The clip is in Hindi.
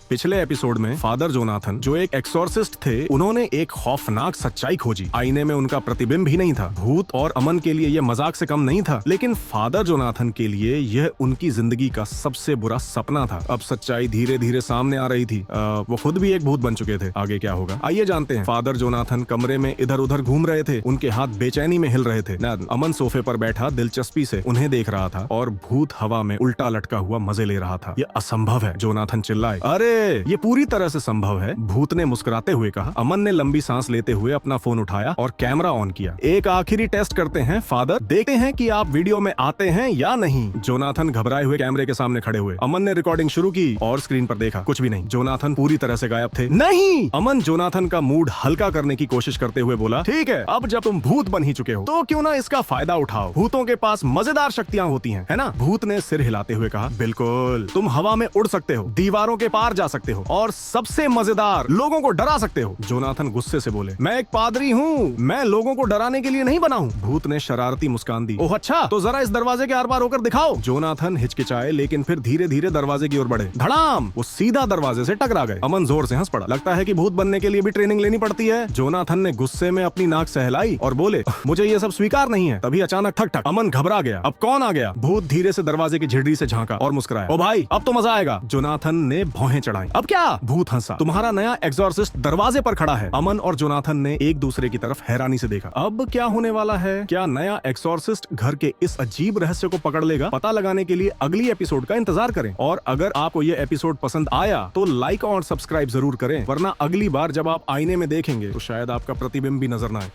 पिछले एपिसोड में फादर जोनाथन जो एक एक्सोर्सिस्ट थे, उन्होंने एक खौफनाक सच्चाई खोजी। आईने में उनका प्रतिबिंब ही नहीं था। भूत और अमन के लिए यह मजाक से कम नहीं था, लेकिन फादर जोनाथन के लिए यह उनकी जिंदगी का सबसे बुरा सपना था। अब सच्चाई धीरे धीरे सामने आ रही थी। वो खुद भी एक भूत बन चुके थे। आगे क्या होगा आइए जानते हैं। फादर जोनाथन कमरे में इधर उधर घूम रहे थे। उनके हाथ बेचैनी में हिल रहे थे। अमन सोफे पर बैठा दिलचस्पी से उन्हें देख रहा था और भूत हवा में उल्टा लटका हुआ मजे ले रहा था। यह असंभव है, जोनाथन चिल्लाए। अरे ये पूरी तरह से संभव है, भूत ने मुस्कुराते हुए कहा। अमन ने लंबी सांस लेते हुए अपना फोन उठाया और कैमरा ऑन किया। एक आखिरी टेस्ट करते हैं फादर, देखते हैं कि आप वीडियो में आते हैं या नहीं। जोनाथन घबराए हुए कैमरे के सामने खड़े हुए। अमन ने रिकॉर्डिंग शुरू की और स्क्रीन पर देखा, कुछ भी नहीं। जोनाथन पूरी तरह से गायब थे। नहीं! अमन जोनाथन का मूड हल्का करने की कोशिश करते हुए बोला, ठीक है, अब जब तुम भूत बन ही चुके हो तो क्यों ना इसका फायदा उठाओ। भूतों के पास मजेदार शक्तियां होती हैं, है ना? भूत ने सिर हिलाते हुए कहा, बिल्कुल। तुम हवा में उड़ सकते हो, दीवारों के पार जा सकते हो और सबसे मजेदार, लोगों को डरा सकते हो। जोनाथन गुस्से से बोले, मैं एक पादरी हूँ, मैं लोगों को डराने के लिए नहीं बना हूँ। भूत ने शरारती मुस्कान दी। ओह अच्छा, तो जरा इस दरवाजे के आर पार होकर दिखाओ। जोनाथन हिचकिचाए, लेकिन फिर धीरे धीरे दरवाजे की ओर बढ़े। धड़ाम! वो सीधा दरवाजे से टकरा गए। अमन जोर से हंस पड़ा। लगता है कि भूत बनने के लिए भी ट्रेनिंग लेनी पड़ती है। जोनाथन ने गुस्से में अपनी नाक सहलाई और बोले, मुझे ये सब स्वीकार नहीं है। तभी अचानक ठक ठक, अमन घबरा गया। अब कौन आ गया? भूत धीरे से दरवाजे की झिड़री से झांका और मुस्कुराया। ओ भाई, अब तो मजा आएगा। जोनाथन ने भौहें चढ़ाई। अब क्या? भूत हंसा। तुम्हारा नया एग्जॉर्सिस्ट दरवाजे पर खड़ा है। अमन और जोनाथन ने एक दूसरे की तरफ हैरानी से देखा। अब क्या होने वाला है? क्या नया एक्सोर्सिस्ट घर के इस अजीब रहस्य को पकड़ लेगा? पता लगाने के लिए अगली एपिसोड का इंतजार करें। और अगर आपको ये एपिसोड पसंद आया तो लाइक और सब्सक्राइब जरूर करें, वरना अगली बार जब आप आईने में देखेंगे तो शायद आपका प्रतिबिंब भी नजर न आए।